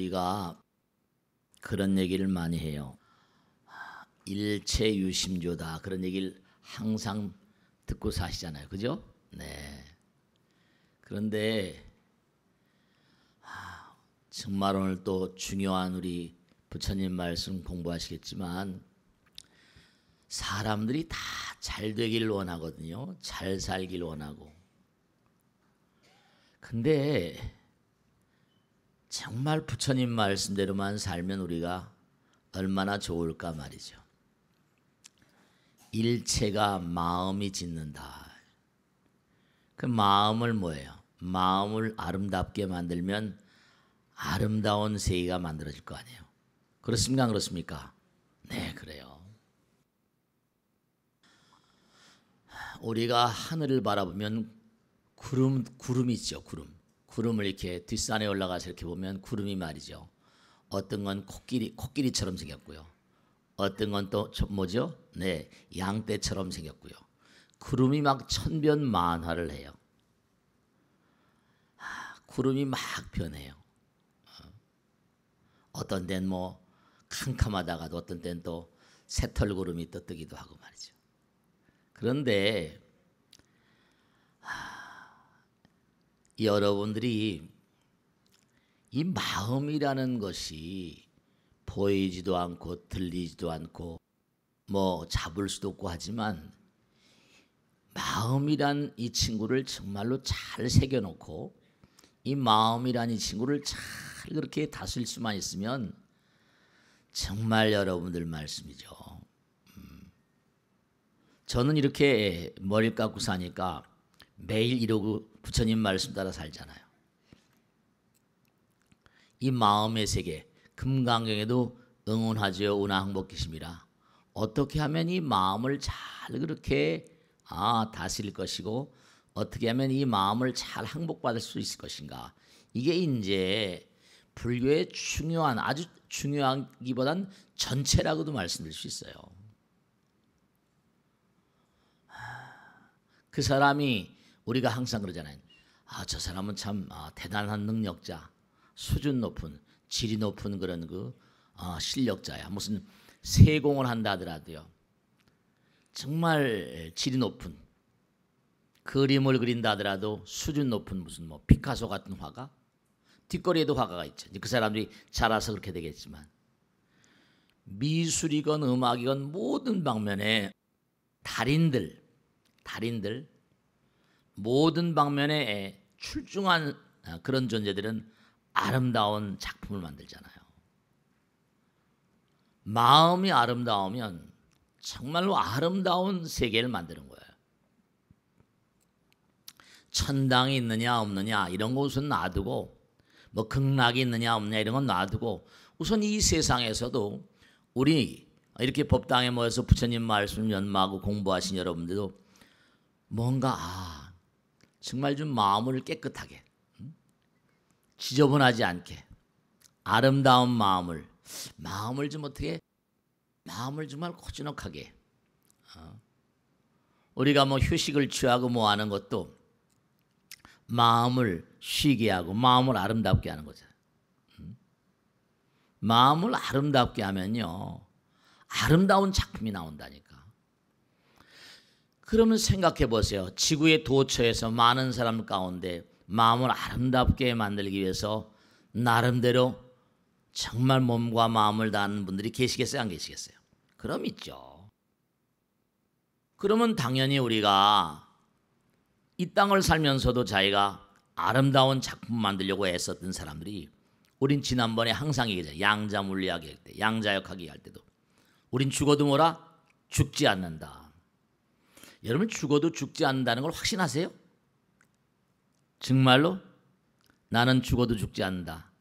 우리가 그런 얘기를 많이 해요. 일체유심조다. 그런 얘기를 항상 듣고 사시잖아요. 그죠? 네. 그런데 정말 오늘 또 중요한 우리 부처님 말씀 공부하시겠지만 사람들이 다 잘 되길 원하거든요. 잘 살길 원하고. 근데 정말 부처님 말씀대로만 살면 우리가 얼마나 좋을까 말이죠. 일체가 마음이 짓는다. 그 마음을 뭐예요? 마음을 아름답게 만들면 아름다운 세계가 만들어질 거 아니에요. 그렇습니까? 안 그렇습니까? 네, 그래요. 우리가 하늘을 바라보면 구름이 있죠. 구름을 이렇게 뒷산에 올라가서 이렇게 보면 구름이 말이죠. 어떤 건 코끼리처럼 생겼고요. 어떤 건 또 뭐죠? 네, 양떼처럼 생겼고요. 구름이 막 천변만화를 해요. 구름이 막 변해요. 어떤 때는 뭐 캄캄하다가도 어떤 때는 또 새털구름이 떠뜨기도 하고 말이죠. 그런데 여러분들이 이 마음이라는 것이 보이지도 않고 들리지도 않고 뭐 잡을 수도 없고 하지만 마음이란 이 친구를 정말로 잘 새겨놓고 이 마음이란 이 친구를 잘 그렇게 다스릴 수만 있으면 정말 여러분들 말씀이죠. 저는 이렇게 머리를 깎고 사니까 매일 이러고 부처님 말씀 따라 살잖아요. 이 마음의 세계, 금강경에도 응원하지요 운하항복기심이라. 어떻게 하면 이 마음을 잘 그렇게 다스릴 것이고 어떻게 하면 이 마음을 잘 항복받을 수 있을 것인가. 이게 이제 불교의 중요한 아주 중요하기보단 전체라고도 말씀드릴 수 있어요. 그 사람이 우리가 항상 그러잖아요. 저 사람은 참 대단한 능력자, 수준 높은, 질이 높은 그런 실력자야. 무슨 세공을 한다 하더라도요. 정말 질이 높은 그림을 그린다 하더라도 수준 높은 무슨 뭐 피카소 같은 화가 뒷거리에도 화가가 있죠. 그 사람들이 자라서 그렇게 되겠지만 미술이건 음악이건 모든 방면에 달인들 모든 방면에 출중한 그런 존재들은 아름다운 작품을 만들잖아요. 마음이 아름다우면 정말로 아름다운 세계를 만드는 거예요. 천당이 있느냐 없느냐 이런 거 우선 놔두고 뭐 극락이 있느냐 없느냐 이런 건 놔두고 우선 이 세상에서도 우리 이렇게 법당에 모여서 부처님 말씀 연마하고 공부하신 여러분들도 뭔가 정말 좀 마음을 깨끗하게 지저분하지 않게 아름다운 마음을 좀 어떻게 마음을 정말 고즈넉하게 우리가 뭐 휴식을 취하고 뭐 하는 것도 마음을 쉬게 하고 마음을 아름답게 하는 거죠. 마음을 아름답게 하면요 아름다운 작품이 나온다니까. 그러면 생각해 보세요. 지구의 도처에서 많은 사람 가운데 마음을 아름답게 만들기 위해서 나름대로 정말 몸과 마음을 다하는 분들이 계시겠어요? 안 계시겠어요? 그럼 있죠. 그러면 당연히 우리가 이 땅을 살면서도 자기가 아름다운 작품 만들려고 애썼던 사람들이 우린 지난번에 항상 얘기했잖아요. 양자 물리학 할 때, 양자역학 얘기할 때도 우린 죽어도 뭐라? 죽지 않는다. 여러분 죽어도 죽지 않는다는 걸 확신하세요? 정말로? 나는 죽어도 죽지 않는다.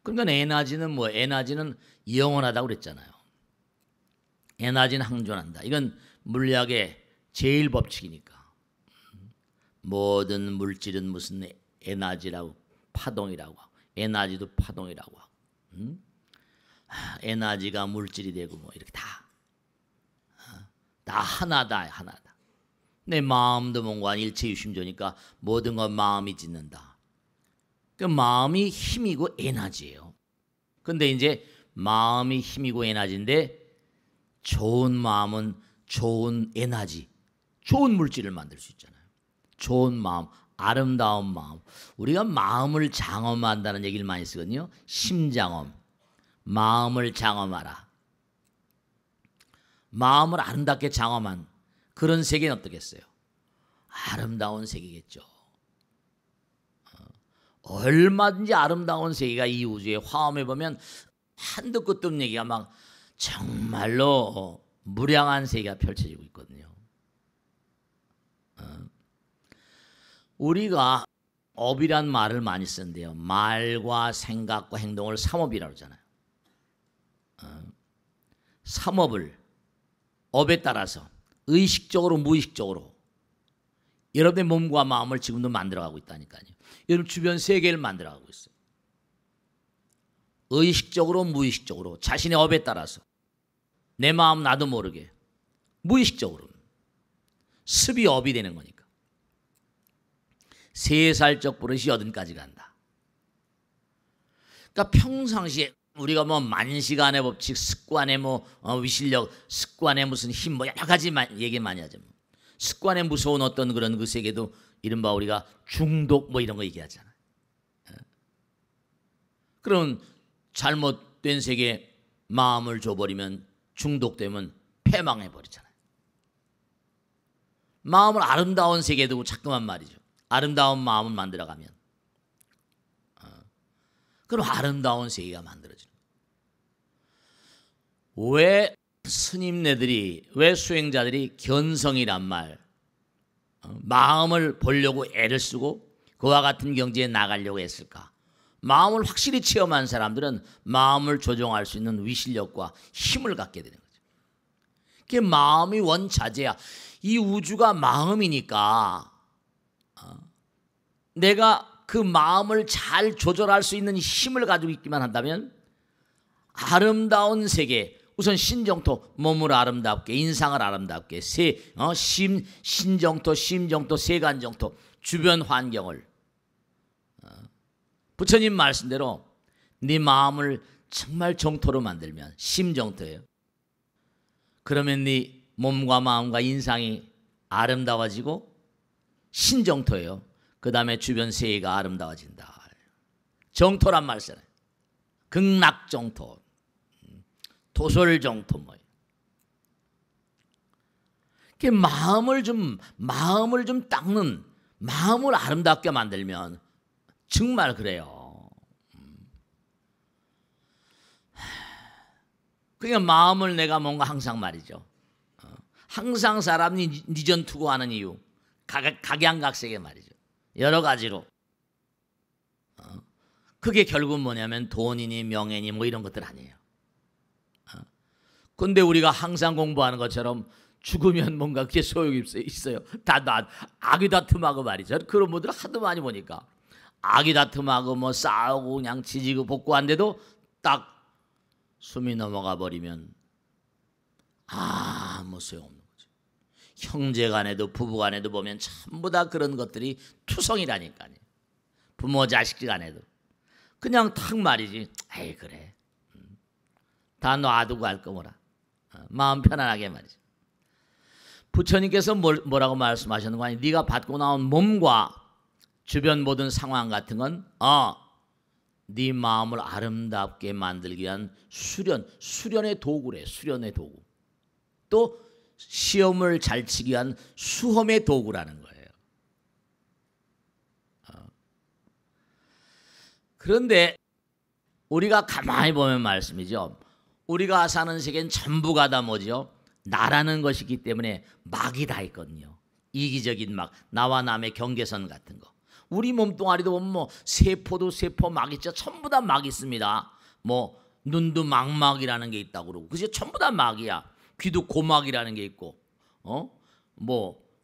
그러니까 에너지는 영원하다고 그랬잖아요. 에너지는 항존한다. 이건 물리학의 제일 법칙이니까. 모든 물질은 무슨 에너지라고 파동이라고 하고 에너지도 파동이라고 하고 에너지가 물질이 되고 뭐 이렇게 다 하나다. 내 마음도 뭔가 일체유심조니까 모든 건 마음이 짓는다. 그 마음이 힘이고 에너지예요. 근데 이제 마음이 힘이고 에너지인데 좋은 마음은 좋은 에너지, 좋은 물질을 만들 수 있잖아요. 좋은 마음, 아름다운 마음. 우리가 마음을 장엄한다는 얘기를 많이 쓰거든요. 심장엄, 마음을 장엄하라. 마음을 아름답게 장엄한 그런 세계는 어떻겠어요? 아름다운 세계겠죠. 얼마든지 아름다운 세계가 이 우주의 화엄에 보면 한도 끝도 없는 얘기가 막 정말로 무량한 세계가 펼쳐지고 있거든요. 우리가 업이란 말을 많이 쓰는데요. 말과 생각과 행동을 삼업이라고 하잖아요. 삼업을 업에 따라서 의식적으로 무의식적으로 여러분의 몸과 마음을 지금도 만들어가고 있다니까요. 여러분 주변 세계를 만들어가고 있어요. 의식적으로 무의식적으로 자신의 업에 따라서 내 마음 나도 모르게 무의식적으로 습이 업이 되는 거니까 3살적 버릇이 80까지 간다. 그러니까 평상시에 우리가 뭐 만시간의 법칙, 습관의 위실력, 습관의 무슨 힘 여러 가지 얘기 많이 하죠. 습관의 무서운 어떤 그런 그 세계도 이른바 우리가 중독 이런 거 얘기하잖아요. 그런 잘못된 세계에 마음을 줘버리면 중독되면 패망해버리잖아요. 마음을 아름다운 세계에 두고 자꾸만 말이죠. 아름다운 마음을 만들어가면 그럼 아름다운 세계가 만들어지는 거예요. 왜 스님네들이, 왜 수행자들이 견성이란 말, 마음을 보려고 애를 쓰고 그와 같은 경지에 나가려고 했을까? 마음을 확실히 체험한 사람들은 마음을 조종할 수 있는 위실력과 힘을 갖게 되는 거죠. 그게 마음이 원자재야. 이 우주가 마음이니까 내가 그 마음을 잘 조절할 수 있는 힘을 가지고 있기만 한다면 아름다운 세계, 우선 신정토, 몸을 아름답게, 인상을 아름답게, 신정토, 심정토, 세간정토, 주변 환경을 부처님 말씀대로 네 마음을 정말 정토로 만들면 심정토예요. 그러면 네 몸과 마음과 인상이 아름다워지고 신정토예요. 그 다음에 주변 세계가 아름다워진다. 정토란 말 쓰잖아요. 극락정토, 도솔정토 마음을 좀 닦는, 마음을 아름답게 만들면 정말 그래요. 그러니까 마음을 내가 뭔가 항상 말이죠. 항상 사람이 니전 투구하는 이유, 각양각색의 말이죠. 여러 가지로. 그게 결국은 뭐냐면 돈이니 명예니 이런 것들 아니에요. 근데 우리가 항상 공부하는 것처럼 죽으면 뭔가 그게 소용이 있어요. 다 악의 다툼하고 말이죠. 그런 분들 하도 많이 보니까 악의 다툼하고 싸우고 그냥 지지고 복구한데도 딱 숨이 넘어가 버리면 아무 소용없는 거죠. 형제 간에도 부부 간에도 보면 전부 다 그런 것들이 투성이라니까요. 부모 자식 간에도 그냥 탁 말이지. 에이 그래, 다 놔두고 할 거 뭐라. 마음 편안하게 말이죠. 부처님께서 뭐라고 말씀하셨는가 하니 네가 받고 나온 몸과 주변 모든 상황 같은 건 네 마음을 아름답게 만들기 위한 수련의 도구래. 수련의 도구. 또 시험을 잘 치기 위한 수험의 도구라는 거예요. 그런데 우리가 가만히 보면 말씀이죠. 우리가 사는 세계는 전부가 다 뭐죠? 나라는 것이기 때문에 막이 다 있거든요. 이기적인 막, 나와 남의 경계선 같은 거. 우리 몸뚱아리도 보면 세포도 세포 막 있죠. 전부 다 막 있습니다. 눈도 망막이라는 게 있다고 그러고, 그죠? 전부 다 막이야. 귀도 고막이라는 게 있고,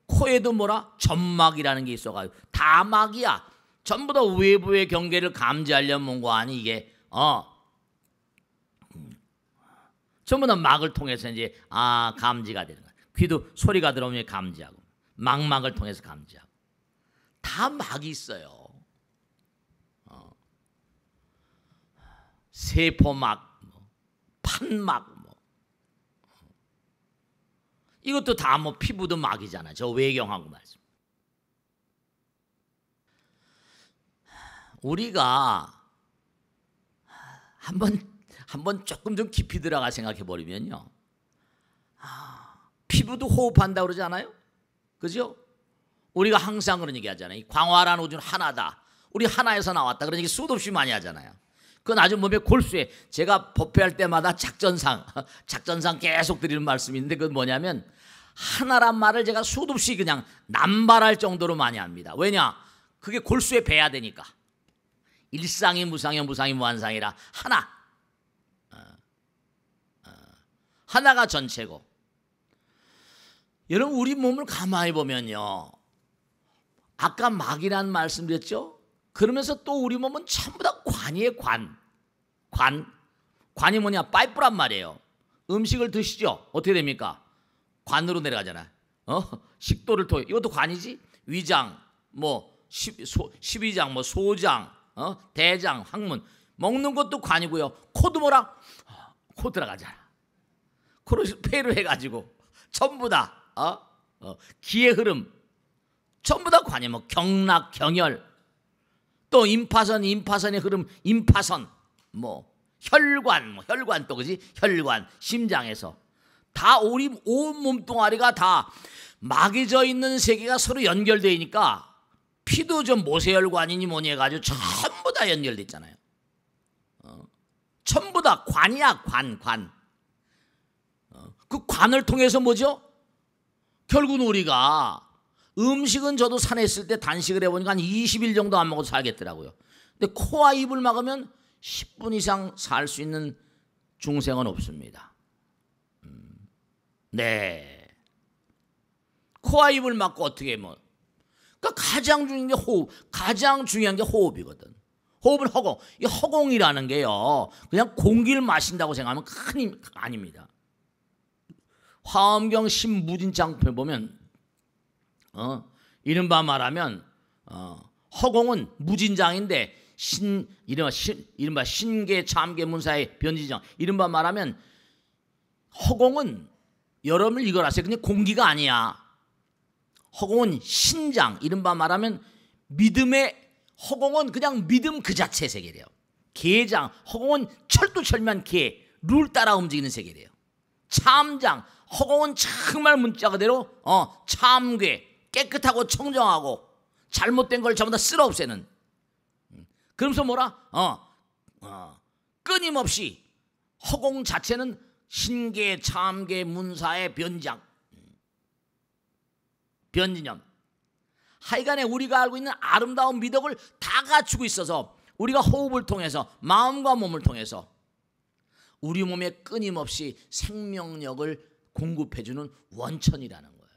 코에도 점막이라는 게 있어가지고 다 막이야. 전부 다 외부의 경계를 감지하려면 뭔가 아니 이게 전부 다 막을 통해서 이제 감지가 되는 거야. 귀도 소리가 들어오면 감지하고, 망막을 통해서 감지하고, 다 막이 있어요. 세포막, 판막, 이것도 다 피부도 막이잖아. 저 외경하고 말씀. 우리가 한번 조금 좀 깊이 들어가 생각해 버리면요. 피부도 호흡한다 그러지 않아요? 그죠? 우리가 항상 그런 얘기 하잖아요. 광활한 우주는 하나다. 우리 하나에서 나왔다. 그런 얘기 수도 없이 많이 하잖아요. 그건 아주 몸에 골수에 제가 법회할 때마다 작전상 계속 드리는 말씀이 있는데 그건 뭐냐면 하나란 말을 제가 수도 없이 그냥 남발할 정도로 많이 합니다. 왜냐? 그게 골수에 배야 되니까. 일상이 무상이 무상이 무한상이라 하나. 하나가 전체고. 여러분 우리 몸을 가만히 보면요. 아까 막이란 말씀드렸죠? 그러면서 또 우리 몸은 전부 다 관이에요. 관이 뭐냐? 파이프란 말이에요. 음식을 드시죠? 어떻게 됩니까? 관으로 내려가잖아. 식도를 통해. 이것도 관이지? 위장, 십위장, 소장, 대장, 항문. 먹는 것도 관이고요. 코도 뭐라? 코 들어가잖아. 코로 폐로 해가지고 전부 다 기의 흐름 전부 다 관이 경락, 경혈 또 임파선의 흐름, 임파선 혈관 또 그지? 혈관, 심장에서 다 우리 온 몸뚱아리가 다 막이 져 있는 세계가 서로 연결되어 있으니까 피도 좀 모세혈관이니 뭐니 해가지고 전부 다 연결돼 있잖아요. 전부 다 관이야. 관. 그 관을 통해서 뭐죠? 결국은 우리가 음식은 저도 산에 있을 때 단식을 해보니까 한 20일 정도 안 먹어도 살겠더라고요. 근데 코와 입을 막으면 10분 이상 살 수 있는 중생은 없습니다. 네. 코와 입을 막고 어떻게 그러니까 가장 중요한 게 호흡이거든. 호흡은 허공. 이 허공이라는 게요. 그냥 공기를 마신다고 생각하면 큰 힘 아닙니다. 화엄경 신무진창편에 보면 이른바 말하면 허공은 무진장인데 이른바 신계 참계 문사의 변진장. 이른바 말하면 허공은 여러분 이걸 아세요? 그냥 공기가 아니야. 허공은 신장. 이른바 말하면 믿음의 허공은 그냥 믿음 그 자체의 세계래요. 계장. 허공은 철두철미한 계. 룰 따라 움직이는 세계래요. 참장. 허공은 정말 문자 그대로 참괴. 깨끗하고 청정하고 잘못된 걸 전부 다 쓸어 없애는. 그러면서 뭐라? 끊임없이 허공 자체는 신계, 참계, 문사의 변장, 변진념. 하여간에 우리가 알고 있는 아름다운 미덕을 다 갖추고 있어서 우리가 호흡을 통해서 마음과 몸을 통해서 우리 몸에 끊임없이 생명력을 공급해주는 원천이라는 거예요.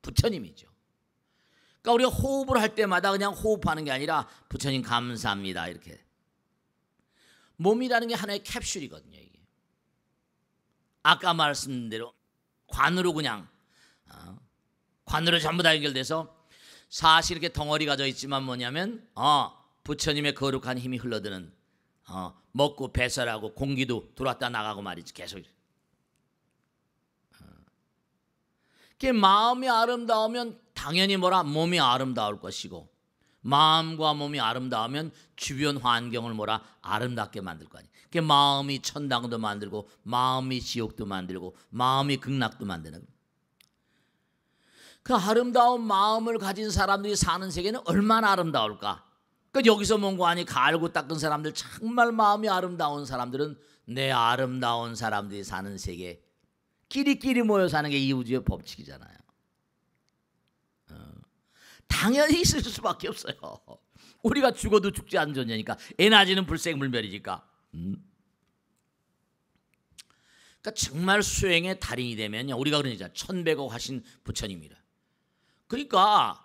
부처님이죠. 그러니까 우리가 호흡을 할 때마다 그냥 호흡하는 게 아니라 부처님 감사합니다 이렇게. 몸이라는 게 하나의 캡슐이거든요. 이게. 아까 말씀드린 대로 관으로 그냥 관으로 전부 다 연결돼서 사실 이렇게 덩어리가 져 있지만 뭐냐면 부처님의 거룩한 힘이 흘러드는 먹고 배설하고 공기도 들어왔다 나가고 말이지 계속. 마음이 아름다우면 당연히 몸이 아름다울 것이고 마음과 몸이 아름다우면 주변 환경을 아름답게 만들 거 아니에요. 마음이 천당도 만들고 마음이 지옥도 만들고 마음이 극락도 만드는 그 아름다운 마음을 가진 사람들이 사는 세계는 얼마나 아름다울까. 여기서 몽고하니 갈고 닦은 사람들 정말 마음이 아름다운 사람들은 내 아름다운 사람들이 사는 세계 끼리끼리 모여 사는 게 이 우주의 법칙이잖아요. 당연히 있을 수밖에 없어요. 우리가 죽어도 죽지 않는 존재니까. 에너지는 불생불멸이니까. 그러니까 정말 수행의 달인이 되면요. 우리가 그러니까 천백억 화신 부처님이라. 그러니까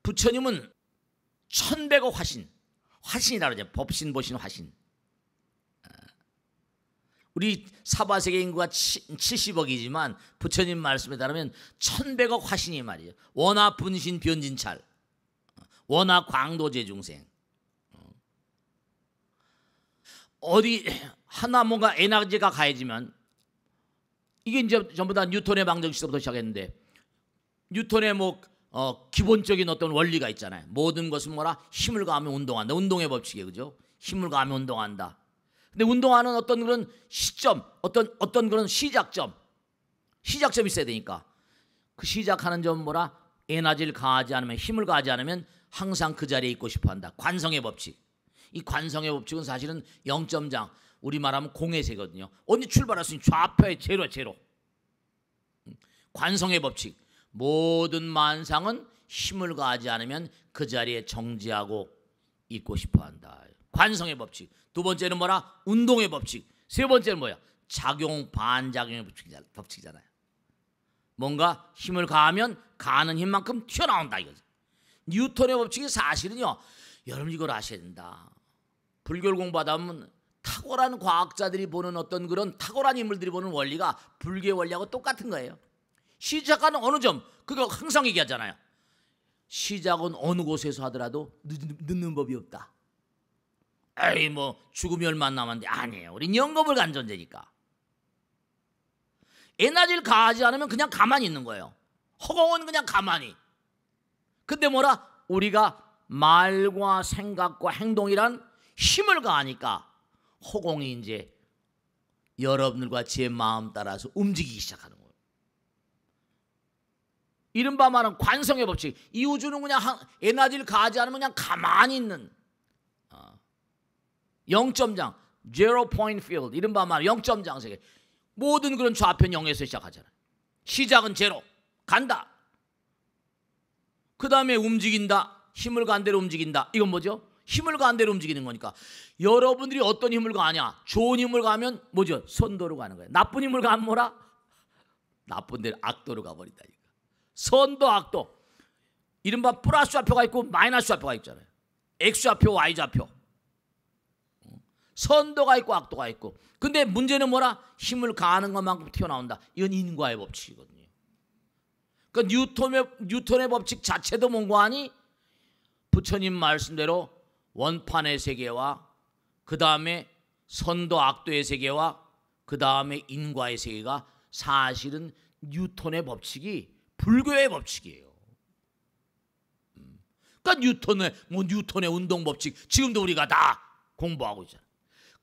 부처님은 천백억 화신이라고 그러죠. 법신, 보신, 화신. 우리 사바세계 인구가 70억이지만 부처님 말씀에 따르면 1100억 화신이 말이에요. 원화 분신 변진찰, 원화 광도제 중생. 어디 하나 뭔가 에너지가 가해지면 이게 이제 전부 다 뉴턴의 방정식부터 시작했는데 뉴턴의 기본적인 어떤 원리가 있잖아요. 모든 것은 뭐라 힘을 가하면 운동한다. 운동의 법칙이에요, 그죠? 힘을 가하면 운동한다. 근데 운동하는 어떤 그런 시점, 어떤 그런 시작점이 있어야 되니까 그 시작하는 점은 뭐라 에너지를 가하지 않으면 힘을 가하지 않으면 항상 그 자리에 있고 싶어한다. 관성의 법칙. 이 관성의 법칙은 사실은 0점장 우리 말하면 공의 세거든요. 언제 출발했으니 좌표의 제로. 관성의 법칙. 모든 만상은 힘을 가하지 않으면 그 자리에 정지하고 있고 싶어한다. 관성의 법칙. 두 번째는 뭐라? 운동의 법칙. 세 번째는 뭐야? 작용 반작용의 법칙이잖아요. 뭔가 힘을 가하면 가하는 힘만큼 튀어나온다 이거죠. 뉴턴의 법칙이 사실은요. 여러분 이걸 아셔야 된다. 불교를 공부하다 보면 탁월한 과학자들이 보는 어떤 그런 탁월한 인물들이 보는 원리가 불교의 원리하고 똑같은 거예요. 시작하는 어느 점 그거 항상 얘기하잖아요. 시작은 어느 곳에서 하더라도 늦는 법이 없다. 에이 죽음이 얼마 안 남았는데 아니에요. 우린 영겁을 간 존재니까. 에너지를 가하지 않으면 그냥 가만히 있는 거예요. 허공은 그냥 가만히. 근데 뭐라? 우리가 말과 생각과 행동이란 힘을 가하니까 허공이 이제 여러분들과 제 마음 따라서 움직이기 시작하는 거예요. 이른바 말하는 관성의 법칙. 이 우주는 그냥 에너지를 가하지 않으면 그냥 가만히 있는 0점장, zero point field. 이른바 말하는 0점장 세계. 모든 그런 좌표는 0에서 시작하잖아요. 시작은 제로. 간다. 그 다음에 움직인다. 힘을 가한 대로 움직인다. 이건 뭐죠? 힘을 가한 대로 움직이는 거니까. 여러분들이 어떤 힘을 가하냐? 좋은 힘을 가하면 뭐죠? 선도로 가는 거예요. 나쁜 힘을 가하면 뭐라? 나쁜 데로 악도로 가버린다니까. 선도, 악도. 이른바 플러스 좌표가 있고 마이너스 좌표가 있잖아요. X좌표, Y좌표. 선도가 있고 악도가 있고. 근데 문제는 뭐라? 힘을 가하는 것만큼 튀어나온다. 이건 인과의 법칙이거든요. 그러니까 뉴턴의 법칙 자체도 뭔가 하니 부처님 말씀대로 원판의 세계와 그 다음에 선도 악도의 세계와 그 다음에 인과의 세계가 사실은 뉴턴의 법칙이 불교의 법칙이에요. 그러니까 뉴턴의 운동 법칙 지금도 우리가 다 공부하고 있잖아요.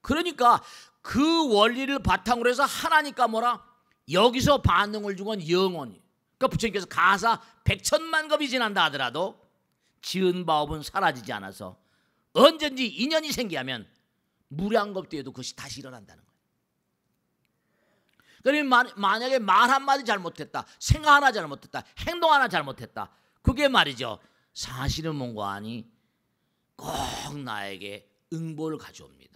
그러니까 그 원리를 바탕으로 해서 하나니까 뭐라? 여기서 반응을 준 건 영원히. 그러니까 부처님께서 가사 100천만 겁이 지난다 하더라도 지은 바업은 사라지지 않아서 언젠지 인연이 생기면 무량겁대에도 그것이 다시 일어난다는 거예요. 그러면 만약에 말 한마디 잘못했다, 생각 하나 잘못했다, 행동 하나 잘못했다, 그게 말이죠. 사실은 뭔가 하니 꼭 나에게 응보를 가져옵니다.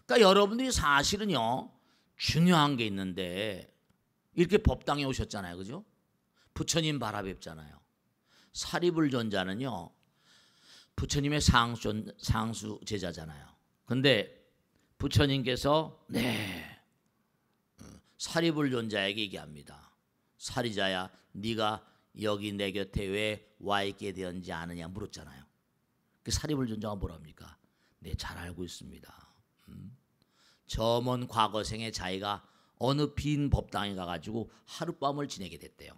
그러니까 여러분들이 사실은요 중요한 게 있는데 이렇게 법당에 오셨잖아요, 그죠? 부처님 바라뵙잖아요. 사리불존자는요 부처님의 상수 제자잖아요. 근데 부처님께서 사리불존자에게 얘기합니다. 사리자야, 네가 여기 내 곁에 왜 와 있게 되었는지 아느냐 물었잖아요. 그 사리불존자가 뭐랍니까? 네, 잘 알고 있습니다. 저 먼 과거생에 자기가 어느 빈 법당에 가가지고 하룻밤을 지내게 됐대요.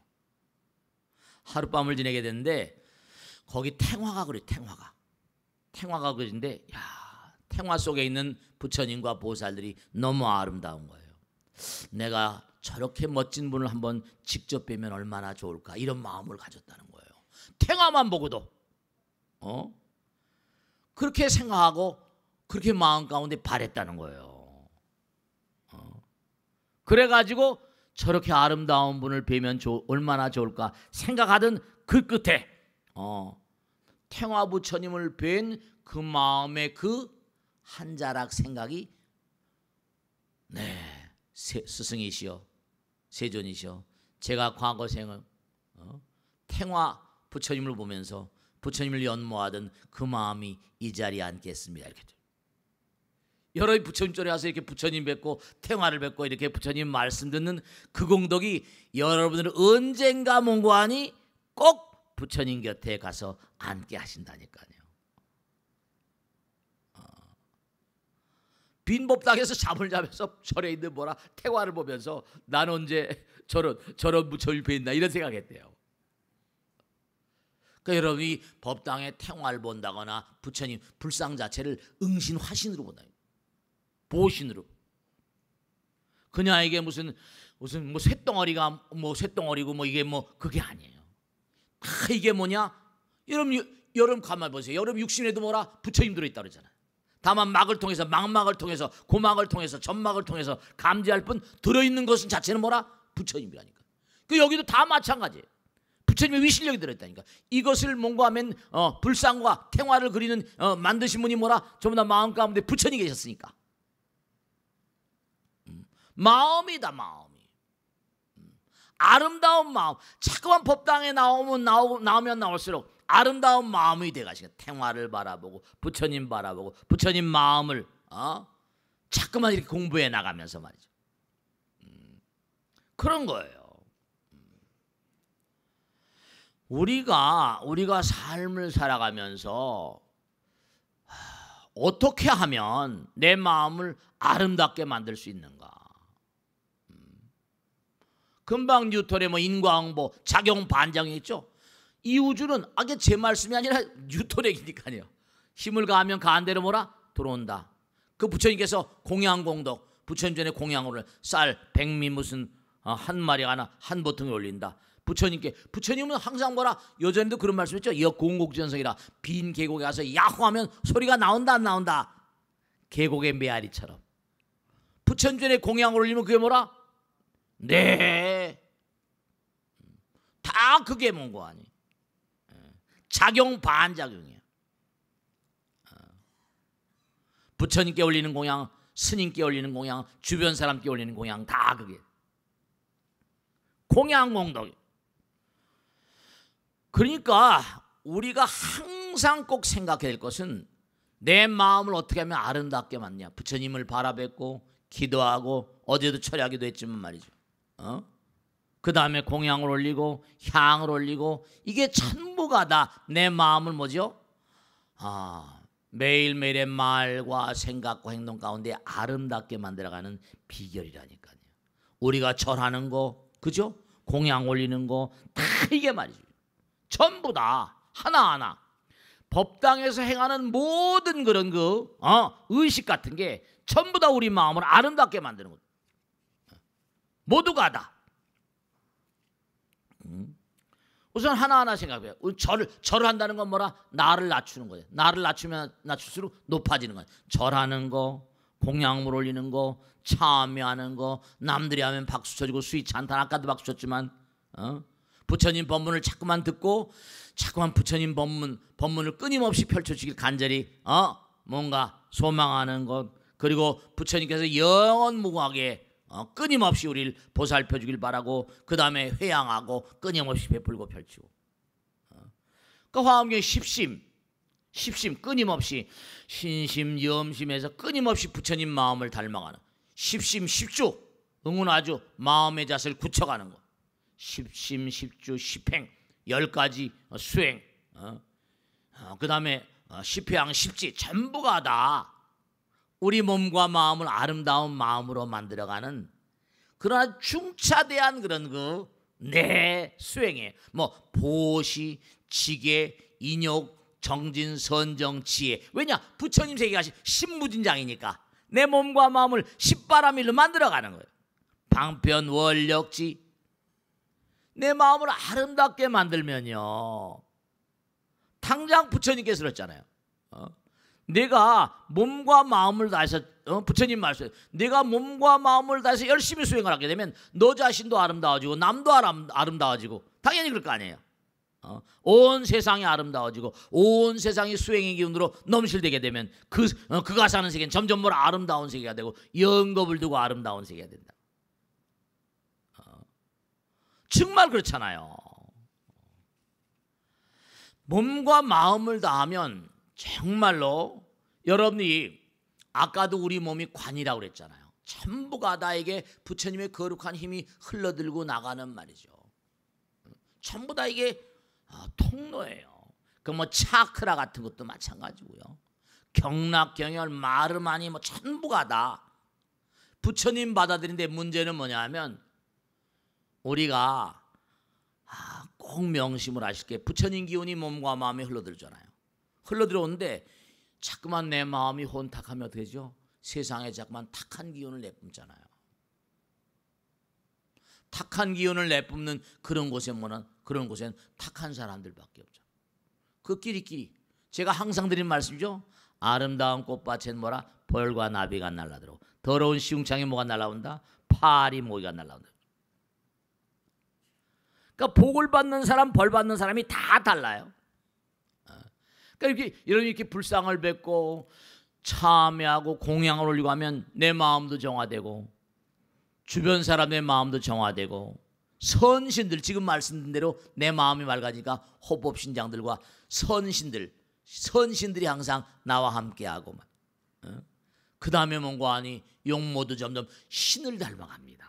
하룻밤을 지내게 됐는데 거기 탱화가 그래. 탱화가 그러는데 탱화 속에 있는 부처님과 보살들이 너무 아름다운 거예요. 내가 저렇게 멋진 분을 한번 직접 뵈면 얼마나 좋을까 이런 마음을 가졌다는 거예요. 탱화만 보고도 그렇게 생각하고 그렇게 마음 가운데 바랬다는 거예요. 그래가지고 저렇게 아름다운 분을 뵈면 얼마나 좋을까 생각하던 그 끝에 탱화 부처님을 뵌 그 마음의 그 한 자락 생각이 스승이시여 세존이시여 제가 과거생을 탱화 부처님을 보면서 부처님을 연모하던 그 마음이 이 자리에 앉겠습니다. 이렇게 여러 부처님 절에 와서 이렇게 부처님 뵙고 탱화를 뵙고 이렇게 부처님 말씀 듣는 그 공덕이 여러분들은 언젠가 몽고하니 꼭 부처님 곁에 가서 앉게 하신다니까요. 빈 법당에서 잠을 자면서 절에 있는 뭐라 태화를 보면서 난 언제 저런 부처 옆에 있나 이런 생각했대요. 그러니까 여러분이 법당에 태화를 본다거나 부처님 불상 자체를 응신 화신으로 본다. 보신으로. 그냥 이게 무슨 뭐 쇳덩어리가 뭐 쇳덩어리고 뭐 이게 뭐 그게 아니에요. 다 이게 뭐냐? 여러분 가만 보세요. 여러분 육신에도 뭐라 부처님 들어있다 그러잖아요. 다만 막을 통해서 망막을 통해서 고막을 통해서 점막을 통해서 감지할 뿐 들어있는 것은 자체는 뭐라 부처님이라니까. 그 여기도 다 마찬가지예요. 부처님의 위실력이 들어있다니까. 이것을 뭔가 하면 불상과 태화를 그리는 만드신 분이 뭐라 전부 다 마음 가운데 부처님이 계셨으니까. 마음이다 마음이. 아름다운 마음. 자꾸만 법당에 나오면 나올수록 아름다운 마음이 돼가시고 태화를 바라보고 부처님 바라보고 부처님 마음을 자꾸만 이렇게 공부해 나가면서 말이죠. 그런 거예요. 우리가 삶을 살아가면서 어떻게 하면 내 마음을 아름답게 만들 수 있는가? 금방 뉴턴의 뭐 인과응보, 작용 반작용이 있죠. 이 우주는 이게 제 말씀이 아니라 뉴턴의 얘기니까요. 힘을 가하면 가한 대로 뭐라 들어온다. 그 부처님께서 공양공덕, 부처님 전에 공양을 쌀, 백미 무슨 한 마리 하나 한 보통에 올린다. 부처님은 항상 뭐라 여전히도 그런 말씀했죠. 여공곡전성이라 빈 계곡에 가서 야호하면 소리가 나온다 안 나온다. 계곡의 메아리처럼. 부처님 전에 공양을 올리면 그게 뭐라? 네. 다 그게 뭔고 아니. 작용 반작용이에요. 부처님께 올리는 공양, 스님께 올리는 공양, 주변 사람께 올리는 공양 다 그게 공양공덕. 그러니까 우리가 항상 꼭 생각해야 될 것은 내 마음을 어떻게 하면 아름답게 만드냐. 부처님을 바라뵙고 기도하고 어제도 철야기도 했지만 말이죠. 그 다음에 공양을 올리고 향을 올리고 이게 전부가 다 내 마음을 뭐죠? 매일매일의 말과 생각과 행동 가운데 아름답게 만들어가는 비결이라니까요. 우리가 절하는 거, 그죠? 공양 올리는 거 다 이게 말이죠. 전부 다 하나하나 법당에서 행하는 모든 그런 의식 같은 게 전부 다 우리 마음을 아름답게 만드는 것. 모두가 다. 우선 하나하나 생각해요. 절을 한다는 건 뭐라? 나를 낮추는 거예요. 나를 낮추면 낮출수록 높아지는 거예요. 절하는 거, 공양물 올리는 거, 참여하는 거, 남들이 하면 박수 쳐주고 수위 찬탄 아까도 박수 쳤지만 부처님 법문을 자꾸만 듣고 자꾸만 부처님 법문을 끊임없이 펼쳐주길 간절히 뭔가 소망하는 것, 그리고 부처님께서 영원무궁하게 끊임없이 우리를 보살펴 주길 바라고 그 다음에 회양하고 끊임없이 베풀고 펼치고. 그 화엄경 십심 끊임없이 신심 염심에서 끊임없이 부처님 마음을 닮아가는 십심 십주 응원아주 마음의 자세를 굳혀가는 거. 십심 십주 십행 10가지 수행 그 다음에 십회양 십지 전부가 다 우리 몸과 마음을 아름다운 마음으로 만들어가는 그러나 중차대한 그런 내 수행에 뭐 보시, 지계, 인욕, 정진, 선정, 지혜. 왜냐? 부처님 세계가 신무진장이니까 내 몸과 마음을 십바라밀로 만들어가는 거예요. 방편, 원력지. 내 마음을 아름답게 만들면요. 당장 부처님께서 그랬잖아요. 내가 몸과 마음을 다해서 부처님 말씀, 내가 몸과 마음을 다해서 열심히 수행을 하게 되면 너 자신도 아름다워지고 남도 아름다워지고 당연히 그럴 거 아니에요. 온 세상이 아름다워지고 온 세상이 수행의 기운으로 넘실되게 되면 그가 사는 세계는 점점 more 아름다운 세계가 되고 영겁을 두고 아름다운 세계가 된다. 정말 그렇잖아요. 몸과 마음을 다하면 정말로 여러분이 아까도 우리 몸이 관이라고 그랬잖아요. 전부가 다에게 부처님의 거룩한 힘이 흘러들고 나가는 말이죠. 전부 다 이게 통로예요. 그 뭐 차크라 같은 것도 마찬가지고요. 경락, 경혈, 마르마니 뭐 전부가 다 부처님 받아들인데 문제는 뭐냐면 우리가 꼭 명심을 하실 게 부처님 기운이 몸과 마음에 흘러들잖아요. 흘러들어오는데 자꾸만 내 마음이 혼탁하면 어떻게 되죠? 세상에 자꾸만 탁한 기운을 내뿜잖아요. 탁한 기운을 내뿜는 그런 곳엔 탁한 사람들밖에 없죠. 그 끼리끼리 제가 항상 드린 말씀이죠. 아름다운 꽃밭엔 뭐라? 벌과 나비가 날라들어. 더러운 시궁창에 뭐가 날라온다? 파리 모기가 날라온다. 그러니까 복을 받는 사람, 벌 받는 사람이 다 달라요. 그러니까 이렇게 불상을 뵙고 참여하고 공양을 올리고 하면 내 마음도 정화되고 주변 사람의 마음도 정화되고 선신들 지금 말씀드린 대로 내 마음이 맑아지니까 호법신장들과 선신들이 항상 나와 함께하고 그 다음에 뭔가 하니 용모도 점점 신을 닮아갑니다.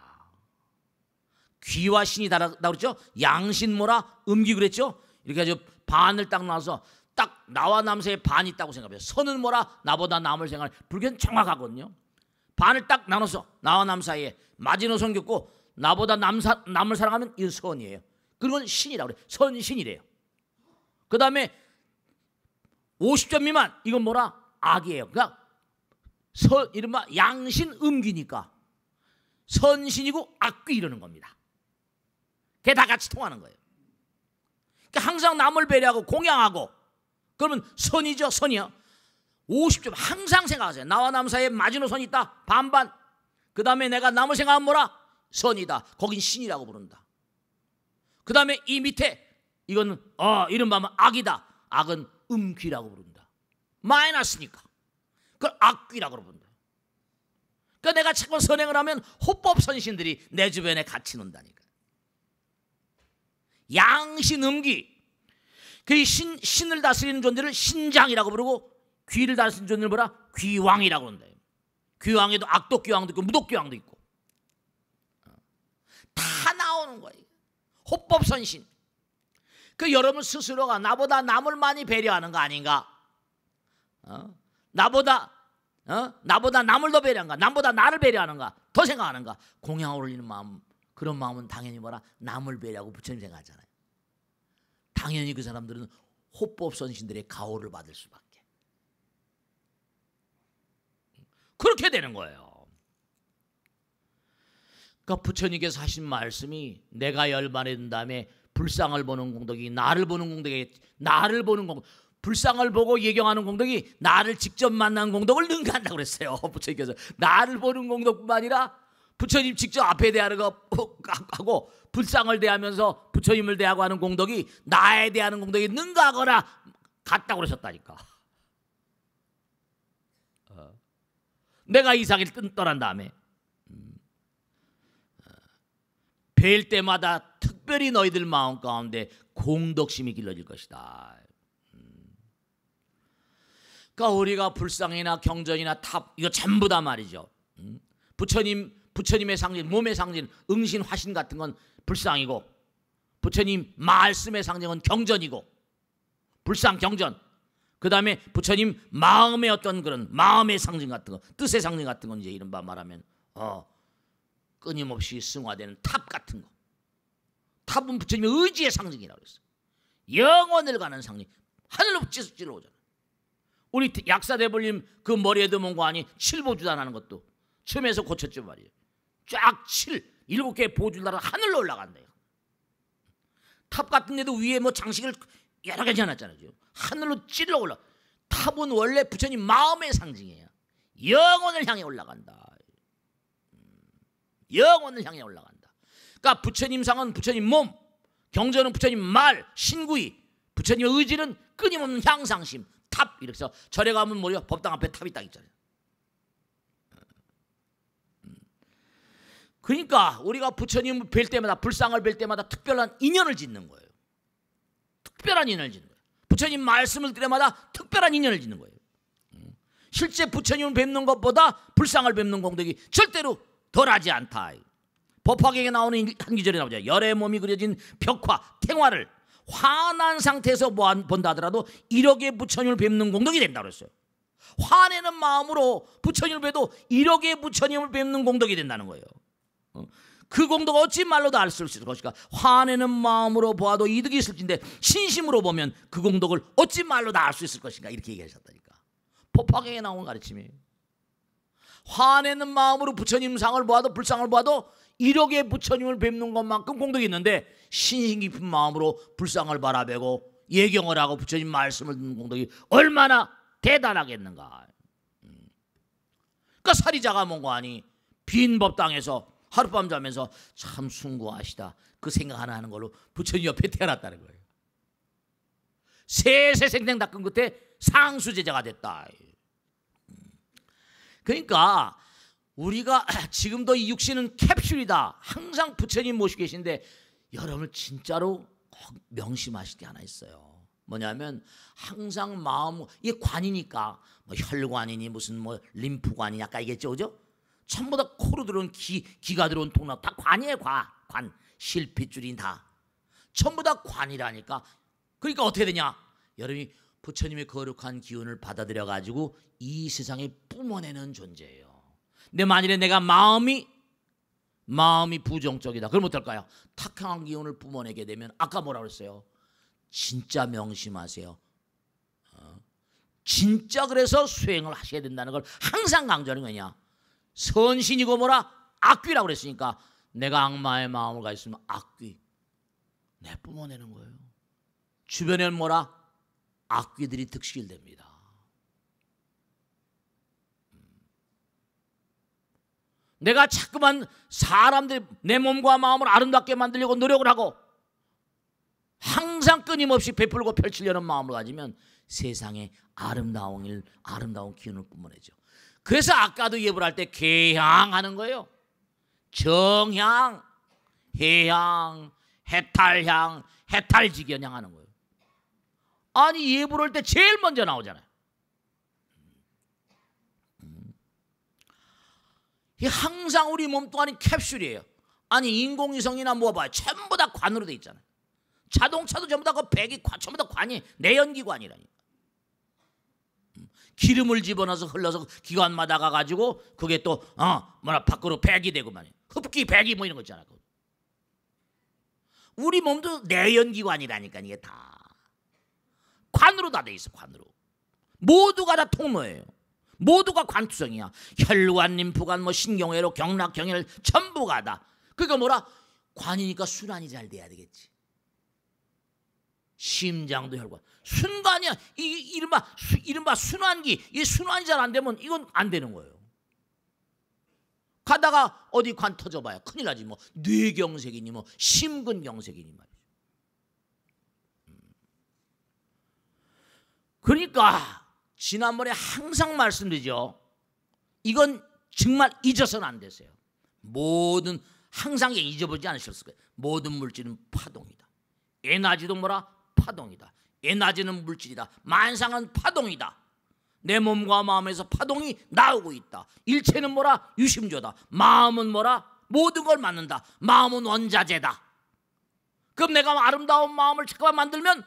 귀와 신이 다르다고 그랬죠. 양신모라 음기 그랬죠. 이렇게 해서 반을 딱 나눠서 딱 나와 남 사이에 반이 있다고 생각해요. 선은 뭐라? 나보다 남을 생각할 불교는 정확하거든요. 반을 딱 나눠서 나와 남 사이에 마지노선 겪고 나보다 남을 사랑하면 이건 선이에요. 그건 신이라고 그래요. 선신이래요. 그 다음에 50점 미만 이건 뭐라? 악이에요. 그러니까 이른바 양신 음기니까 선신이고 악귀 이러는 겁니다. 그게 다 같이 통하는 거예요. 그러니까 항상 남을 배려하고 공양하고 그러면 선이죠. 선이요. 50점 항상 생각하세요. 나와 남 사이에 마지노선이 있다. 반반. 그 다음에 내가 남을 생각하면 뭐라? 선이다. 거긴 신이라고 부른다. 그 다음에 이 밑에 이거는 이른바 악이다. 악은 음귀라고 부른다. 마이너스니까 그걸 악귀라고 부른다. 그러니까 내가 자꾸 선행을 하면 호법선신들이 내 주변에 같이 논다니까. 양신 음귀. 그 신을 다스리는 존재를 신장이라고 부르고 귀를 다스리는 존재를 뭐라? 귀왕이라고 한다. 귀왕에도 악독귀왕도 있고 무독귀왕도 있고 다 나오는 거예요. 호법선신. 그 여러분 스스로가 나보다 남을 많이 배려하는 거 아닌가? 나보다 남을 더 배려하는가? 남보다 나를 배려하는가? 더 생각하는가? 공양을 올리는 마음, 그런 마음은 당연히 뭐라? 남을 배려하고 부처님 생각하잖아요. 당연히 그 사람들은 호법선신들의 가호를 받을 수밖에. 그렇게 되는 거예요. 그러니까 부처님께서 하신 말씀이 내가 열반에 다음에 불상을 보는 공덕이 나를 보는 공덕이 불상을 보고 예경하는 공덕이 나를 직접 만난 공덕을 능가한다고 그랬어요. 부처님께서 나를 보는 공덕뿐만 아니라 부처님 직접 앞에 대하는 거 하고 불상을 대하면서 부처님을 대하고 하는 공덕이 나에 대하는 공덕이 능가하거나 같다고 그러셨다니까. 내가 이 세상을 떠난 다음에 뵐 때마다 특별히 너희들 마음 가운데 공덕심이 길러질 것이다. 그러니까 우리가 불상이나 경전이나 탑 이거 전부 다 말이죠. 부처님의 상징, 몸의 상징, 응신, 화신 같은 건 불상이고 부처님 말씀의 상징은 경전이고 불상, 경전. 그 다음에 부처님 마음의 어떤 그런 마음의 상징 같은 거, 뜻의 상징 같은 건 이제 이른바 말하면 끊임없이 승화되는 탑 같은 거. 탑은 부처님의 의지의 상징이라고 했어요. 영원을 가는 상징. 하늘로 찔러오잖아요. 우리 약사대불님 그 머리에도 뭔가 아니 칠보주단하는 것도 처음에서 고쳤죠 말이에요. 쫙 7개의 보줄 달아 하늘로 올라간대요. 탑 같은 데도 위에 뭐 장식을 여러 가지 해놨잖아요. 하늘로 찔러 올라. 탑은 원래 부처님 마음의 상징이에요. 영원을 향해 올라간다. 영원을 향해 올라간다. 그러니까 부처님 상은 부처님 몸, 경전은 부처님 말, 신구이, 부처님의 의지는 끊임없는 향상심, 탑. 이렇게 해서 절에 가면 뭐예요? 법당 앞에 탑이 딱 있잖아요. 그러니까 우리가 부처님을 뵐 때마다, 불상을 뵐 때마다 특별한 인연을 짓는 거예요. 특별한 인연을 짓는 거예요. 부처님 말씀을 들을 때마다 특별한 인연을 짓는 거예요. 실제 부처님을 뵙는 것보다 불상을 뵙는 공덕이 절대로 덜하지 않다. 법화경에 나오는 한 기절에 나오죠. 열의 몸이 그려진 벽화, 탱화를 환한 상태에서 본다 하더라도 1억의 부처님을 뵙는 공덕이 된다고 했어요. 화내는 마음으로 부처님을 뵈도 1억의 부처님을 뵙는 공덕이 된다는 거예요. 그 공덕 어찌 말로도 알 수 있을 것인가. 화내는 마음으로 보아도 이득이 있을진데 신심으로 보면 그 공덕을 어찌 말로도 알 수 있을 것인가. 이렇게 얘기하셨다니까. 법화경에 나온 가르침이에요. 화내는 마음으로 부처님 상을 보아도 불상을 보아도 1억의 부처님을 뵙는 것만큼 공덕이 있는데 신심 깊은 마음으로 불상을 바라보고 예경을 하고 부처님 말씀을 듣는 공덕이 얼마나 대단하겠는가. 그러니까 사리자가 뭔가 하니 빈 법당에서 하룻밤 자면서 참 숭고하시다 그 생각 하나 하는 걸로 부처님 옆에 태어났다는 거예요. 세세생생 닦은 끝에 상수제자가 됐다. 그러니까 우리가 지금도 이 육신은 캡슐이다. 항상 부처님 모시고 계신데 여러분 진짜로 꼭 명심하실 게 하나 있어요. 뭐냐면 항상 마음, 이게 관이니까 뭐 혈관이니 무슨 뭐 림프관이니 아까 얘기했죠, 그죠? 전부 다 코로 들어온 기가 들어온 통로 다 관이에요. 관 실핏줄이 다 전부 다 관이라니까. 그러니까 어떻게 되냐? 여러분이 부처님의 거룩한 기운을 받아들여 가지고 이 세상에 뿜어내는 존재예요. 근데 만일에 내가 마음이 부정적이다. 그럼 어떨까요? 탁한 기운을 뿜어내게 되면 아까 뭐라고 그랬어요? 진짜 명심하세요. 진짜 그래서 수행을 하셔야 된다는 걸 항상 강조하는 거냐? 선신이고 뭐라? 악귀라고 그랬으니까 내가 악마의 마음을 가지고 있으면 악귀 내 뿜어내는 거예요. 주변에는 뭐라? 악귀들이 득실됩니다. 내가 자꾸만 사람들 내 몸과 마음을 아름답게 만들려고 노력을 하고 항상 끊임없이 베풀고 펼치려는 마음을 가지면 세상에 아름다운 기운을 뿜어내죠. 그래서 아까도 예불 할 때 개향하는 거예요. 정향, 해향, 해탈향, 해탈지견향 하는 거예요. 아니 예불 할 때 제일 먼저 나오잖아요. 항상 우리 몸뚱아리 캡슐이에요. 아니 인공위성이나 뭐 봐요. 전부 다 관으로 돼 있잖아요. 자동차도 전부 다 그 배기 전부 다 관이 내연기관이라니까. 기름을 집어넣어서 흘러서 기관마다 가가지고 그게 또 밖으로 배기 되고 말이에요. 흡기 배기 뭐 이런 거 있잖아요. 우리 몸도 내연기관이라니까. 이게 다 관으로 다 돼 있어. 관으로 모두가 다 통로예요. 모두가 관투성이야. 혈관, 림프관, 뭐 신경회로 경락, 경혈 전부가 다. 그러니까 뭐라? 관이니까 순환이 잘 돼야 되겠지. 심장도 혈관, 순관이야. 이른바 순환기. 이 순환이 잘 안 되면 이건 안 되는 거예요. 가다가 어디 관 터져봐야 큰일 나지. 뭐 뇌경색이니 뭐 심근경색이니 말이죠. 그러니까 지난번에 항상 말씀드리죠. 이건 정말 잊어서는 안 되세요. 모든 항상 잊어보지 않으셨을 거예요. 모든 물질은 파동이다. 에너지도 뭐라? 파동이다. 에너지는 물질이다. 만상은 파동이다. 내 몸과 마음에서 파동이 나오고 있다. 일체는 뭐라? 유심조다. 마음은 뭐라? 모든 걸 만든다. 마음은 원자재다. 그럼 내가 아름다운 마음을 잠깐만 만들면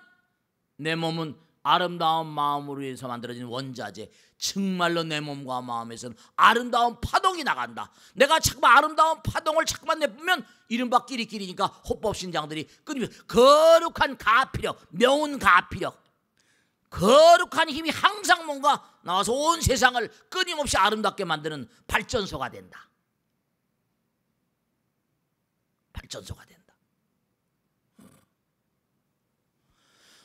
내 몸은 아름다운 마음으로 해서 만들어진 원자재. 정말로 내 몸과 마음에서는 아름다운 파동이 나간다. 내가 자꾸만 아름다운 파동을 자꾸만 내뿜으면 이른바 끼리끼리니까 호법신장들이 끊이면 거룩한 가피력, 명운 가피력, 거룩한 힘이 항상 뭔가 나와서 온 세상을 끊임없이 아름답게 만드는 발전소가 된다. 발전소가 된다.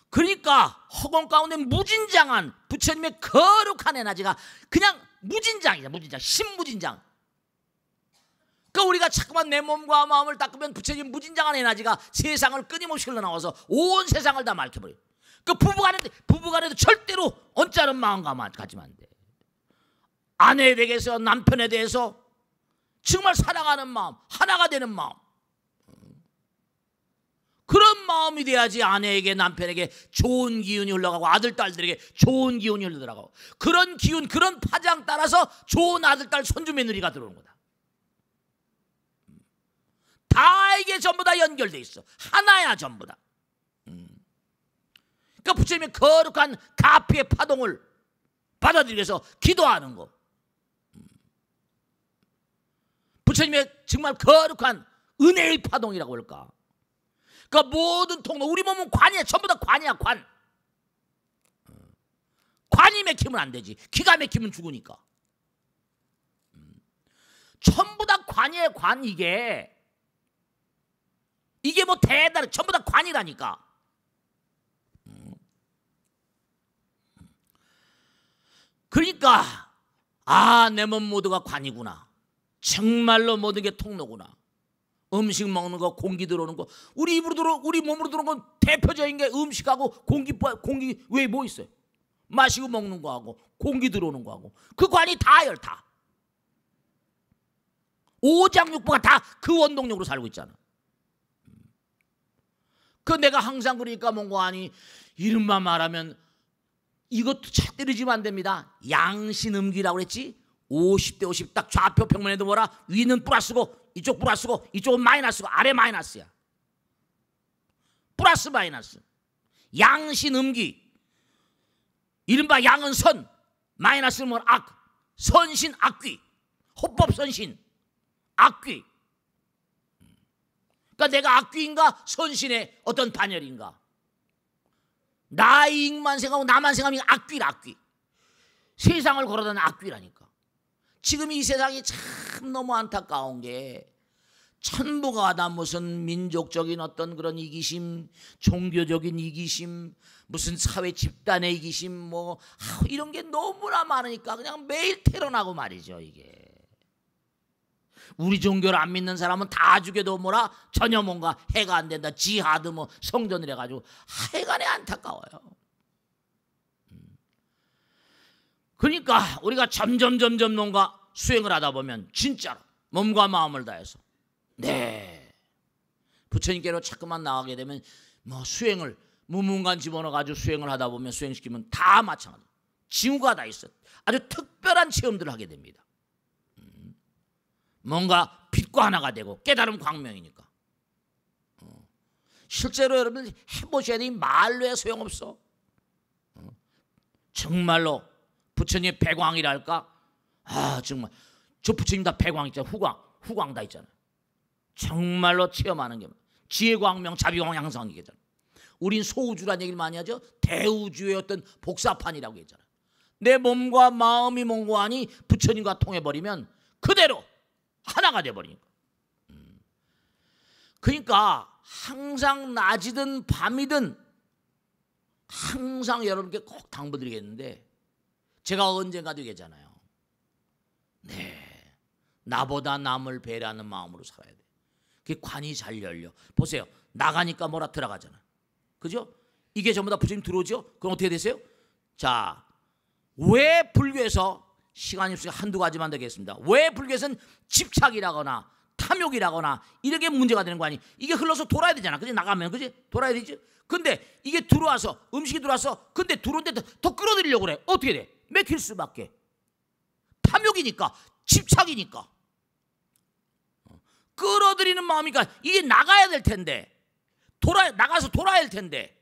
그러니까 허공 가운데 무진장한 부처님의 거룩한 에너지가 그냥 무진장이죠. 무진장, 신무진장. 그러니까 우리가 자꾸만 내 몸과 마음을 닦으면 부처님 무진장한 에너지가 세상을 끊임없이 흘러나와서 온 세상을 다 맑혀버려요. 그 부부간에도 절대로 언짢은 마음과 가지면 안 돼. 아내에 대해서, 남편에 대해서 정말 사랑하는 마음, 하나가 되는 마음. 그런 마음이 돼야지 아내에게, 남편에게 좋은 기운이 흘러가고 아들, 딸들에게 좋은 기운이 흘러들어가고 그런 기운, 그런 파장 따라서 좋은 아들, 딸, 손주, 며느리가 들어오는 거다. 다 이게 전부 다 연결돼 있어. 하나야 전부 다. 그러니까 부처님의 거룩한 가피의 파동을 받아들이기 위해서 기도하는 거. 부처님의 정말 거룩한 은혜의 파동이라고 할까. 그러니까 모든 통로, 우리 몸은 관이야. 전부 다 관이야, 관. 관이 막히면 안 되지. 기가 막히면 죽으니까. 전부 다 관이에요, 관. 이게 뭐 대단해. 전부 다 관이라니까. 그러니까 내 몸 모두가 관이구나. 정말로 모든 게 통로구나. 음식 먹는 거, 공기 들어오는 거, 우리 몸으로 들어오는 건 대표적인 게 음식하고 공기 외에 뭐 있어요? 마시고 먹는 거하고 공기 들어오는 거하고 그 관이 다예요, 다. 오장육부가 다 그 원동력으로 살고 있잖아. 그 내가 항상 그러니까 뭔가 아니 이름만 말하면 이것도 잘 때리지면 안 됩니다. 양신음기라고 그랬지? 50대 50 딱 좌표 평면에도 뭐라? 위는 플러스고 이쪽 플러스고 이쪽은 마이너스고 아래 마이너스야. 플러스 마이너스. 양신음기. 이른바 양은 선, 마이너스는 뭐 악. 선신 악귀. 호법선신 악귀. 그러니까 내가 악귀인가 선신의 어떤 반열인가. 나 이익만 생각하고 나만 생각하면 악귀라, 악귀. 세상을 걸어다니는 악귀라니까. 지금 이 세상이 참 너무 안타까운 게 천부가 다 무슨 민족적인 어떤 그런 이기심, 종교적인 이기심, 무슨 사회 집단의 이기심, 뭐 이런 게 너무나 많으니까 그냥 매일 테러나고 말이죠. 이게 우리 종교를 안 믿는 사람은 다 죽여도 뭐라 전혀 뭔가 해가 안 된다. 지하드 뭐 성전을 해가지고 하여간에 안타까워요. 그러니까 우리가 점점 뭔가 수행을 하다 보면 진짜로 몸과 마음을 다해서 부처님께로 자꾸만 나가게 되면 뭐 수행을 무문관 집어넣어가지고 수행을 하다 보면 수행시키면 다 마찬가지. 징후가 다 있어. 아주 특별한 체험들을 하게 됩니다. 뭔가 빛과 하나가 되고 깨달음 광명이니까. 실제로 여러분 해보셔야 돼. 말로에 소용없어. 정말로 부처님의 배광이랄까? 정말 저 부처님 다 배광 있잖아요. 후광 다 있잖아요. 정말로 체험하는 게 지혜광명 자비광 양성이겠잖아요. 우린 소우주란 얘기를 많이 하죠. 대우주의 어떤 복사판이라고 했잖아요. 내 몸과 마음이 뭔가 하니 부처님과 통해버리면 그대로 하나가 돼버리니까. 그러니까 항상 낮이든 밤이든 항상 여러분께 꼭 당부드리겠는데 제가 언젠가도 얘기했잖아요. 나보다 남을 배려하는 마음으로 살아야 돼. 그게 관이 잘 열려. 보세요. 나가니까 뭐라 들어가잖아. 그죠? 이게 전부 다 부처님 들어오죠? 그럼 어떻게 되세요? 자, 왜 불교에서 시간이 없으니까 한두 가지만 되겠습니다. 왜 불교에서는 집착이라거나 탐욕이라거나 이렇게 문제가 되는 거 아니? 이게 흘러서 돌아야 되잖아. 그지? 나가면 그지? 돌아야 되지? 근데 이게 들어와서 음식이 들어와서 근데 들어온데 더 끌어들이려고 그래. 어떻게 돼? 맥힐 수밖에. 탐욕이니까 집착이니까 끌어들이는 마음이니까 이게 나가야 될 텐데 나가서 돌아야 할 텐데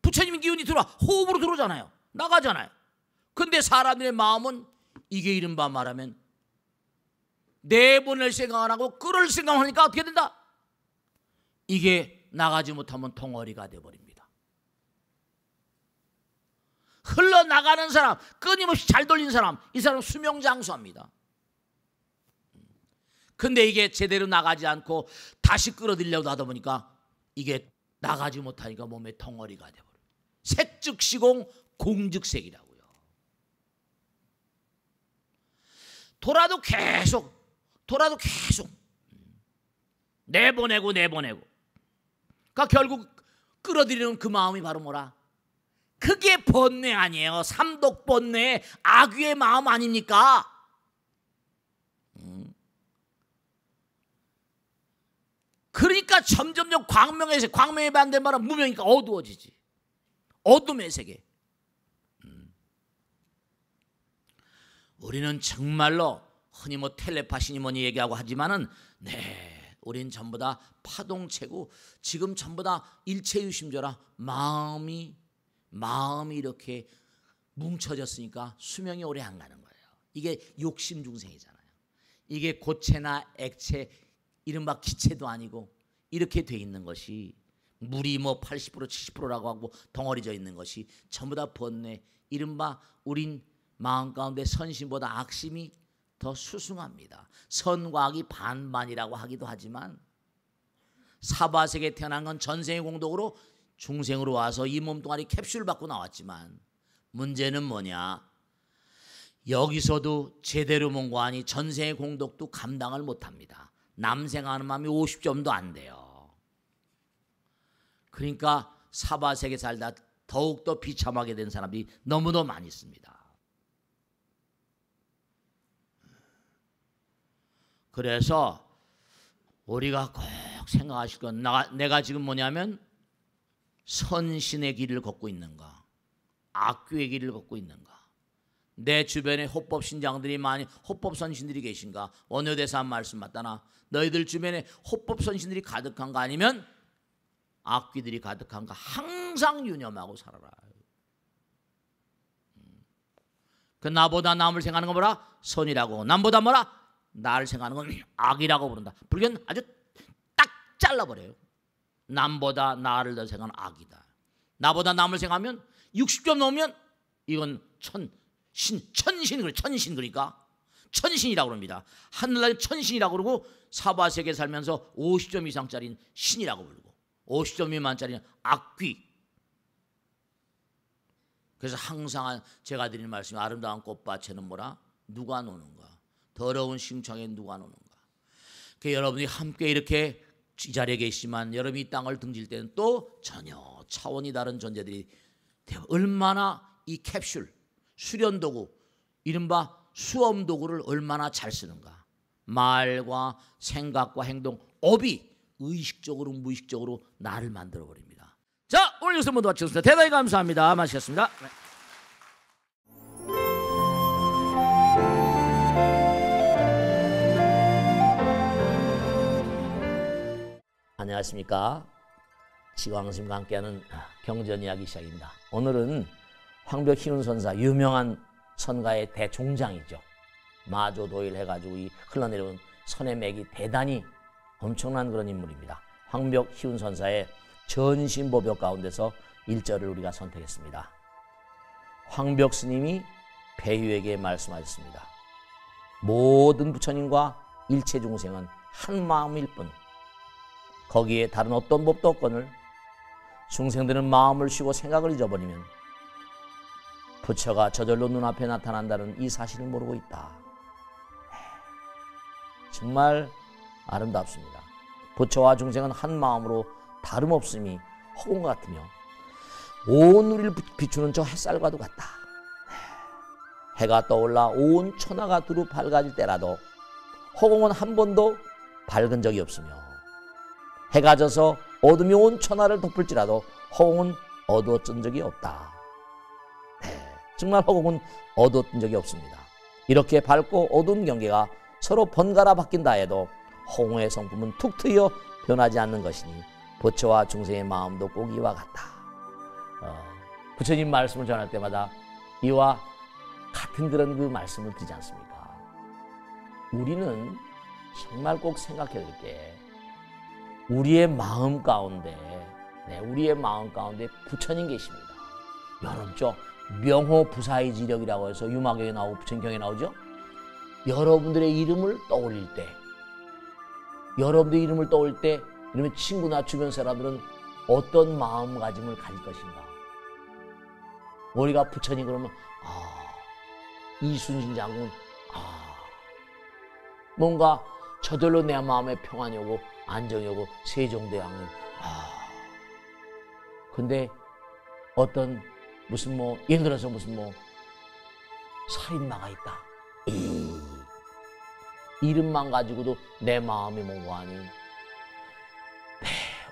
부처님 기운이 들어와 호흡으로 들어오잖아요. 나가잖아요. 근데 사람들의 마음은 이게 이른바 말하면 내보낼 생각 안 하고 끌을 생각하니까 어떻게 된다? 이게 나가지 못하면 덩어리가 돼버립니다. 흘러나가는 사람, 끊임없이 잘 돌리는 사람, 이 사람 수명장수합니다. 근데 이게 제대로 나가지 않고 다시 끌어들이려고 하다 보니까 이게 나가지 못하니까 몸에 덩어리가 돼버려요. 색즉시공 공즉색이라고요. 돌아도 계속 내보내고 그러니까 결국 끌어들이는 그 마음이 바로 뭐라? 그게 번뇌 아니에요. 삼독번뇌 악귀의 마음 아닙니까? 그러니까 점점점 광명의 반대말은 무명이니까 어두워지지. 어둠의 세계. 우리는 정말로 흔히 뭐 텔레파시니 뭐니 얘기하고 하지만은 우린 전부 다 파동체고 지금 전부 다 일체유심조라 마음이 이렇게 뭉쳐졌으니까 수명이 오래 안 가는 거예요. 이게 욕심 중생이잖아요. 이게 고체나 액체, 이른바 기체도 아니고 이렇게 돼 있는 것이, 물이 뭐 80% 70%라고 하고 덩어리져 있는 것이 전부 다 번뇌, 이른바 우린 마음 가운데 선심보다 악심이 더 수승합니다. 선과 악이 반반이라고 하기도 하지만 사바세계에 태어난 건 전생의 공덕으로 중생으로 와서 이 몸뚱아리 캡슐 받고 나왔지만, 문제는 뭐냐, 여기서도 제대로 몸과하니 전생의 공덕도 감당을 못합니다. 남생하는 마음이 50점도 안 돼요. 그러니까 사바세계 살다 더욱더 비참하게 된 사람들이 너무도 많이 있습니다. 그래서 우리가 꼭 생각하실 건, 내가 지금 뭐냐면 선신의 길을 걷고 있는가, 악귀의 길을 걷고 있는가. 내 주변에 호법 신장들이 많이, 호법 선신들이 계신가. 원효대사 한 말씀 맞다나 너희들 주변에 호법 선신들이 가득한가, 아니면 악귀들이 가득한가. 항상 유념하고 살아라. 그 나보다 남을 생각하는 거 뭐라? 선이라고. 남보다 뭐라? 나를 생각하는 건 악이라고 부른다. 불교는 아주 딱 잘라버려요. 남보다 나를 더 생각하는 악이다. 나보다 남을 생각하면 60점 넘으면 이건 천신, 그러니까 천신이라고 그럽니다. 하늘날 천신이라고 그러고, 사바세계 살면서 50점 이상짜리는 신이라고 부르고 50점 미만짜리는 악귀. 그래서 항상 제가 드리는 말씀이, 아름다운 꽃밭에는 뭐라? 누가 노는가? 더러운 심청에 누가 노는가? 그 여러분이 함께 이렇게 이 자리에 계시지만, 여러분이 이 땅을 등질 때는 또 전혀 차원이 다른 존재들이 얼마나 이 캡슐, 수련도구, 이른바 수험도구를 얼마나 잘 쓰는가. 말과 생각과 행동, 업이 의식적으로 무의식적으로 나를 만들어버립니다. 자, 오늘 여기서 모두 마치겠습니다. 대단히 감사합니다. 마치겠습니다. 네. 안녕하십니까. 지광스님과 함께하는 경전 이야기 시작입니다. 오늘은 황벽 희운선사, 유명한 선가의 대종장이죠. 마조도일 해가지고 이 흘러내려온 선의 맥이 대단히 엄청난 그런 인물입니다. 황벽 희운선사의 전신보벽 가운데서 1절을 우리가 선택했습니다. 황벽 스님이 배휴에게 말씀하셨습니다. 모든 부처님과 일체 중생은 한 마음일 뿐, 거기에 다른 어떤 법도 없거늘 중생들은 마음을 쉬고 생각을 잊어버리면 부처가 저절로 눈앞에 나타난다는 이 사실을 모르고 있다. 정말 아름답습니다. 부처와 중생은 한 마음으로 다름없음이 허공 같으며 온 우리를 비추는 저 햇살과도 같다. 해가 떠올라 온 천하가 두루 밝아질 때라도 허공은 한 번도 밝은 적이 없으며, 해가 져서 어둠이 온 천하를 덮을지라도 허공은 어두웠던 적이 없다. 정말 허공은 어두웠던 적이 없습니다. 이렇게 밝고 어두운 경계가 서로 번갈아 바뀐다 해도 허공의 성품은 툭 트여 변하지 않는 것이니 부처와 중생의 마음도 꼭 이와 같다. 부처님 말씀을 전할 때마다 이와 같은 그런 그 말씀을 드리지 않습니까? 우리는 정말 꼭 생각해야 될 게, 우리의 마음 가운데, 우리의 마음 가운데 부처님 계십니다. 여러분죠, 명호부사의지력이라고 해서 유마경에 나오고 부처경에 나오죠. 여러분들의 이름을 떠올릴 때, 이러면 친구나 주변 사람들은 어떤 마음가짐을 가질 것인가? 우리가 부처님 그러면 이순신 장군, 뭔가 저절로 내 마음에 평안이 오고 안정이 오고, 세종대왕은 근데 어떤 무슨 예를 들어서 무슨 살인마가 있다, 이름만 가지고도 내 마음이 뭔가 하니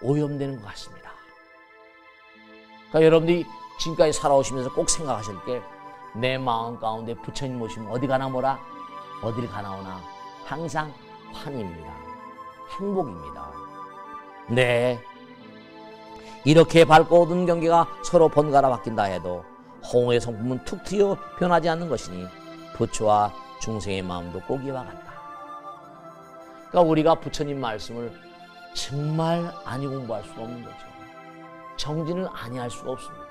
오염되는 것 같습니다. 그러니까 여러분들이 지금까지 살아오시면서 꼭 생각하실 게, 내 마음 가운데 부처님 모시면 어디 가나 뭐라, 어딜 가나오나 항상 환희입니다. 행복입니다. 이렇게 밝고 어두운 경계가 서로 번갈아 바뀐다 해도 홍어의 성품은 툭 튀어 변하지 않는 것이니 부처와 중생의 마음도 꼭 이와 같다. 그러니까 우리가 부처님 말씀을 정말 아니 공부할 수가 없는 거죠. 정진을 아니할 수가 없습니다.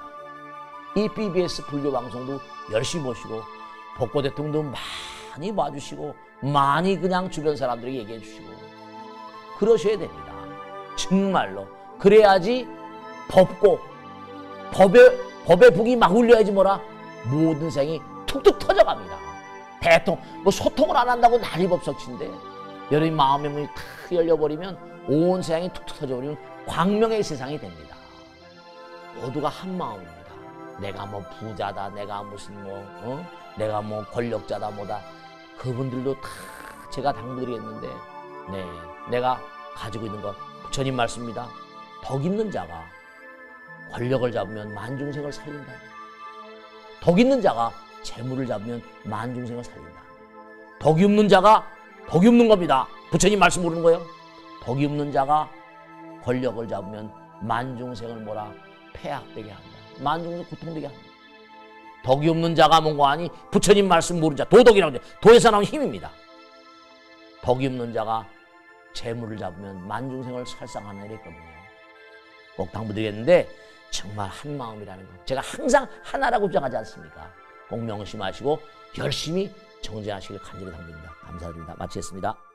이 BBS 불교 방송도 열심히 보시고 복고 대통령도 많이 봐주시고 많이 그냥 주변 사람들에게 얘기해 주시고 그러셔야 됩니다. 정말로. 그래야지 법고 법의 북이 막 울려야지 뭐라 모든 생이 툭툭 터져갑니다. 대통령 뭐 소통을 안 한다고 난리법석친데 여러분 마음의 문이 탁 열려버리면 온 세상이 툭툭 터져버리면 광명의 세상이 됩니다. 모두가 한 마음입니다. 내가 뭐 부자다, 내가 무슨 내가 뭐 권력자다 뭐다. 그분들도 다 제가 당부드리겠는데, 네, 내가 가지고 있는 것 부처님 말씀입니다. 덕 있는 자가 권력을 잡으면 만중생을 살린다. 덕 있는 자가 재물을 잡으면 만중생을 살린다. 덕이 없는 자가 덕이 없는 겁니다. 부처님 말씀 모르는 거예요. 덕이 없는 자가 권력을 잡으면 만중생을 뭐라 폐악되게 한다. 만중생 고통되게 합니다. 덕이 없는 자가 뭔가 하니 부처님 말씀 모르는 자 도덕이라고 하죠. 도에서 나온 힘입니다. 덕이 없는 자가 재물을 잡으면 만중생을 살상하는 일이 있거든요. 꼭 당부드리겠는데 정말 한 마음이라는 것 제가 항상 하나라고 주장하지 않습니까? 꼭 명심하시고 열심히 정진하시길 간절히 당부드립니다. 감사드립니다. 마치겠습니다.